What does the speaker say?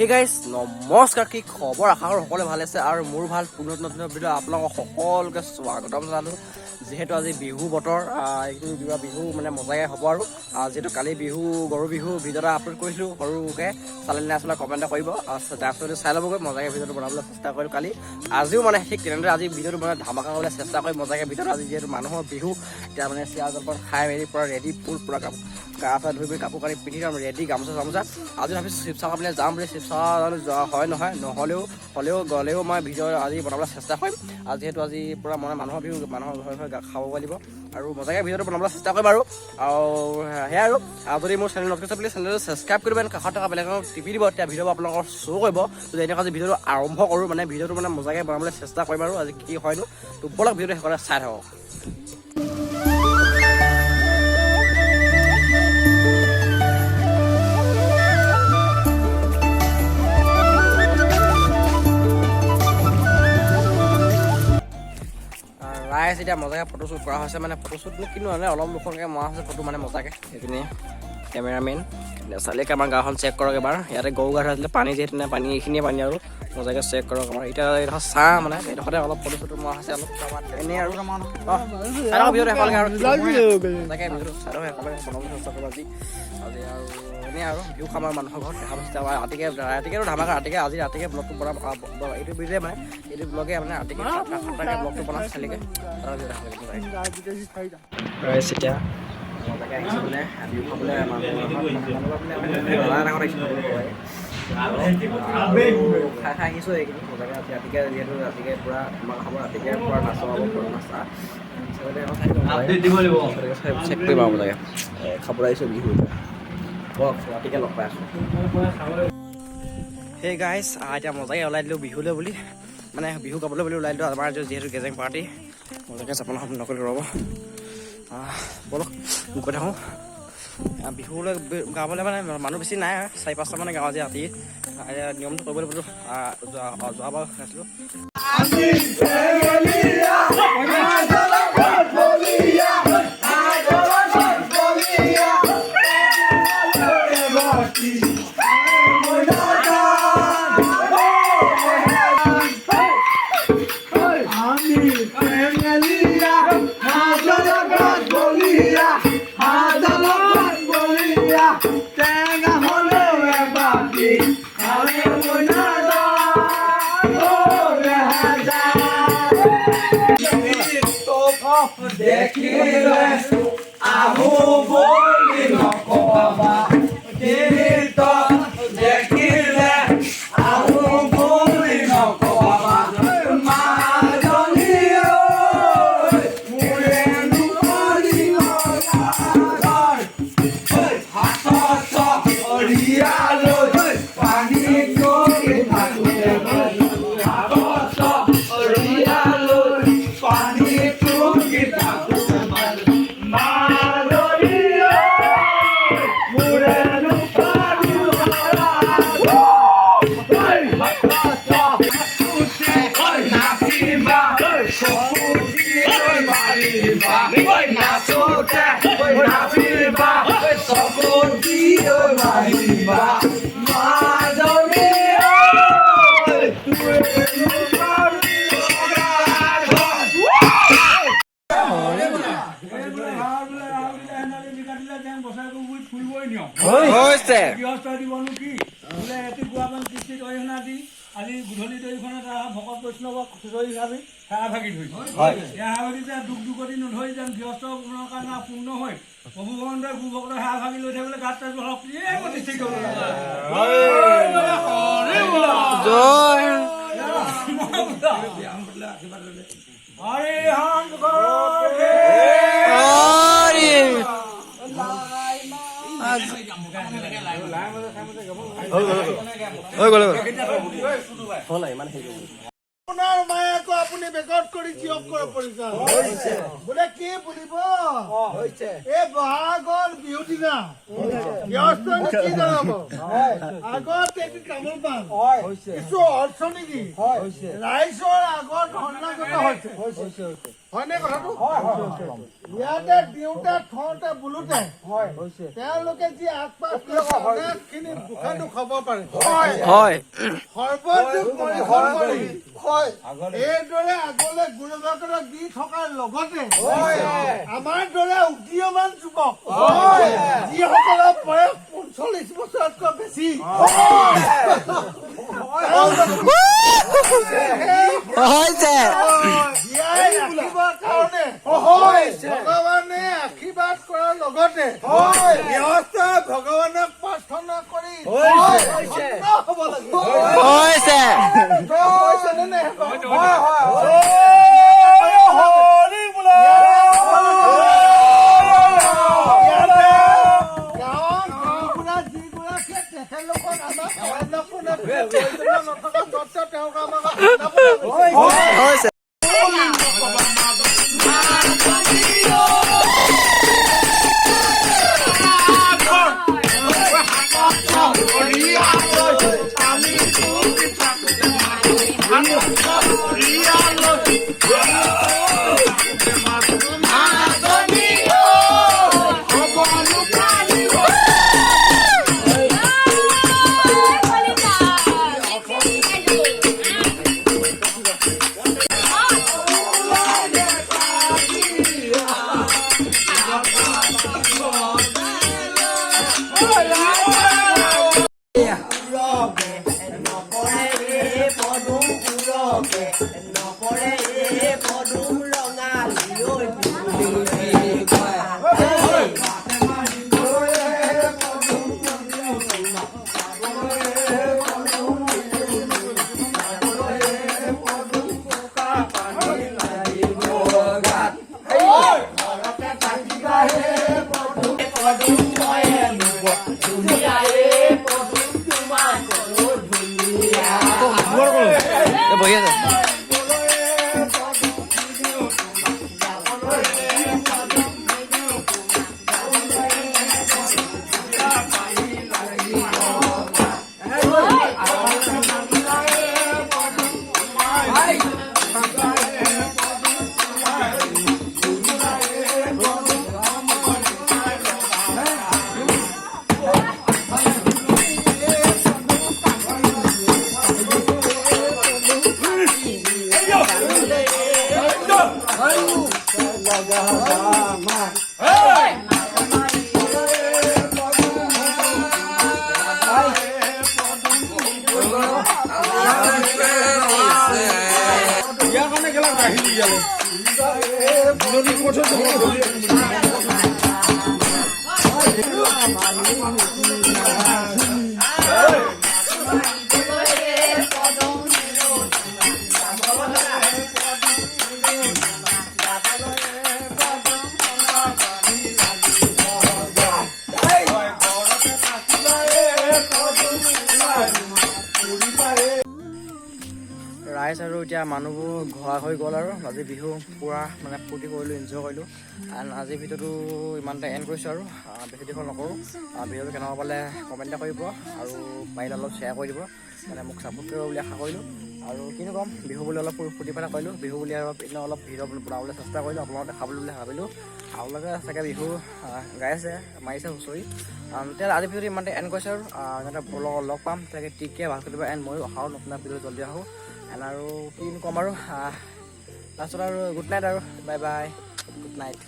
Hey guys নমস্কাৰ, কি খবৰ? আশা কৰোঁ সকলোৱে ভাল আছে আৰু মোৰ ভাল। পুনৰ নতুন ভিডিঅ' আপোনালোকক সকলোকে স্বাগতম জনালোঁ। যিহেতু আজি বিহু বতৰ, এইটো বিহু মানে মজাকৈ হ'ব আৰু যিহেতু কালি বিহু গৰু বিহু ভিডিঅ' এটা আপলোড কৰিছিলোঁ সৰুকৈ, চালে নে আচলতে কমেণ্ট কৰিব। তাৰপিছত চাই ল'বগৈ, মজাকৈ ভিডিঅ'টো বনাবলৈ চেষ্টা কৰিলোঁ কালি। আজিও মানে ঠিক তেনেদৰে আজি ভিডিঅ'টো মানে ধামাকা কৰিবলৈ চেষ্টা কৰি মজাকৈ ভিডিঅ'টো আজি যিহেতু মানুহৰ বিহু, এতিয়া মানে চিৰা জলপান খাই মেলি পূৰা ৰেডি, ফুল পূৰা গা চা ধুই কাপোৰ কানি পিন্ধি ৰেডি, গামোচা চামোচা। আজি ভাবিছোঁ শিৱসাগৰ পিনে যাম বুলি। শিৱসাগৰ যোৱা হয় নহয়, গ'লেও মই ভিডিঅ' আজি বনাবলৈ চেষ্টা কৰিম। আৰু যিহেতু আজি পূৰা মানে মানুহৰ বিহু, মানুহৰ ঘৰে ঘৰে খাব পাৰিব আৰু মজাকৈ ভিডিঅ'টো বনাবলৈ চেষ্টা কৰিম আৰু সেয়াই আৰু যদি মোৰ চেনেল নতুন আছে বুলি চেনেলটো ছাবস্ক্ৰাইব কৰিব, কাষত থকা বেলেগক টিপি দিব, তেতিয়া ভিডিঅ'বোৰ আপোনালোকৰ শ্ব' কৰিব। যদি এনেকুৱা আজি ভিডিঅ'টো আৰম্ভ কৰোঁ, মানে ভিডিঅ'টো মানে মজাকৈ বনাবলৈ চেষ্টা কৰিম আৰু আজি কি হয়নো, তো বলক ভিডিঅ'টো সকলোৱে চাই থাকক। ৰাইজ এতিয়া মজাকৈ ফটোশ্বুট কৰা হৈছে, মানে ফটোশ্বুটনো কিনো মানে অলপ লোককে মৰা হৈছে ফটো, মানে মজাকৈ। সেইখিনি কেমেৰামেন চালিকে আমাৰ গাঁওখন চেক কৰক এবাৰ। ইয়াতে গৰু গা ধুৱাইছিলে, পানী যিহেতু নাই, পানী এইখিনিয়ে পানী আৰু মজাকৈ চেক কৰক আমাৰ। এতিয়া এইডোখৰ চাহ মানে এইডোখৰতে অলপ ফটো চটো মৰা হৈছে অলপ এনেই আৰু ভিডিঅ'টো সকলোকে আৰু মজাকৈ ভিডিঅ'টো চাই লওক, সকলোকে বনাবলৈ চেষ্টা কৰোঁ আজি আৰু এনেই আৰু বিহু খাম আৰু মানুহৰ ঘৰত দেখা পাইছে। ৰাতিকেতো ধামাকা, আজি ৰাতিকে ব্লগটো বনাম। এইটো ভিডিঅ'ই মানে এইটো ব্লগে মানে ৰাতিকে ব্লগটো বনাম চালিকে। এতিয়া মজাকৈ আহিছোঁ বোলে বিহু খাবলৈ খাই আহিছোঁ এইখিনি মজাকৈ। ৰাতিকে যিহেতু ৰাতিকে পূৰা তোমাক খাব, ৰাতিকে পূৰা নাচা হ'ব, সৰু নাচা চেক কৰিম আৰু মজাকৈ খাবলৈ আহিছোঁ বিহু। ৰাতিকে লগ পাই আছোঁ। সেই গাইজ এতিয়া মজাকৈ ওলাই দিলোঁ বিহুলৈ বুলি, মানে বিহু গাবলৈ বুলি ওলাই দিলোঁ। আমাৰ যিহেতু গেজেং পাৰ্টি মজাকৈ জাপান সম নকৰিলোঁ, ৰ'ব বলক গৈ থাকোঁ। বিহুলৈ গাবলৈ মানে মানুহ বেছি নাই, 4-5টা মানে গাঁও আজি ৰাতি নিয়মটো কৰিব লাগিব। যোৱাবাৰ খাইছিলোঁ দেখিলে আহো বুলি নকবা, দেখিলে আহো বুলি নকবা, মাজনী মোৰে নুকলি হাতত চৰিয়ালৈ পানী কৰি থাকোঁতে, হাতত চৰিয়ালৈ পানী কৰি থাকোঁতে আজি গধূলি দৈখনত ভকত বৈষ্ণৱক হুঁচৰি গাবি সেৱা ভাগি ধৰিছে। সেৱা ভাগি যে দুখ দুখতি নধৰি যেন গৃহস্থ কাৰণে পূৰ্ণ হৈ প্ৰভু ভগৱন্তই গুৰু ভক্তৰ সেৱা ভাগি লৈ থাকিবলৈ গাত আপোনাৰ মায়াকো আপুনি বেকত কৰি থিয়ক কৰিব পাৰিছে বোলে কি বুলিব এই বহাগৰ বিহু দিনা গৃহস্থই কি জনাব আগত এটি তামোল পাণ কিছু অৰ্থ নেকি ৰাইজৰ আগত সন্নাগত হৈছে হয়নে কথাটো? ইয়াতে দিওঁতে থওঁতে বোলোতে তেওঁলোকে যি আগপাছ লৈছে অনেকখিনি দুখা দুখ হ'ব পাৰে। হয় সৰ্বদুখ পৰিহাৰ কৰি এইদৰে আগলৈ গুৰুভকতক দি থকাৰ লগতে আমাৰ দৰে উদীয়মান যুৱক যিসকলৰ বয়স ৪৫ বছৰতকৈ বেছি জীয়াই ৰাখিবৰ কাৰণে ভগৱানে আশীৰ্বাদ কৰাৰ লগতে গৃহস্থ ভগৱানক প্ৰাৰ্থনা কৰি ধন্য হ'ব লাগিব। হৈছেনে নাই? বহি আছে ৰাইজ আৰু এতিয়া মানুহবোৰ ঘৰা হৈ গ'ল আৰু আজি বিহু পূৰা মানে ফূৰ্তি কৰিলোঁ, এনজয় কৰিলোঁ। এণ্ড আজিৰ ভিডিঅ'টো ইমানতে এণ্ড কৰিছোঁ আৰু বেছি দীঘল নকৰোঁ। ভিডিঅ'টো কেনেকুৱা পালে কমেণ্ট কৰিব আৰু পাৰিলে অলপ শ্বেয়াৰ কৰি দিব, মানে মোক ছাপোৰ্ট কৰিব বুলি আশা কৰিলোঁ। আৰু কিনো ক'ম, বিহু বুলি অলপ ফূৰ্তি ফাৰ্তা কৰিলোঁ, বিহু বুলি আৰু অলপ ভিডিঅ' বনাবলৈ চেষ্টা কৰিলোঁ, আপোনালোকক দেখাবলৈ বুলি ভাবিলোঁ। আপোনালোকে চাগে বিহু গাই আছে, মাৰিছে হুঁচৰি। তেতিয়া আজিৰ ভিডিঅ'টো ইমানতে এণ্ড কৰিছোঁ আৰু ইমানতে লগ পাম, তেনেকৈ টিকে ভাল কৰিব। এণ্ড ময়ো আহোঁ নতুন ভিডিঅ' জল্দি আহোঁ। এণ্ড আৰু কিনো ক'ম আৰু লাষ্টত আৰু গুড নাইট আৰু বাই বাই, গুড নাইট।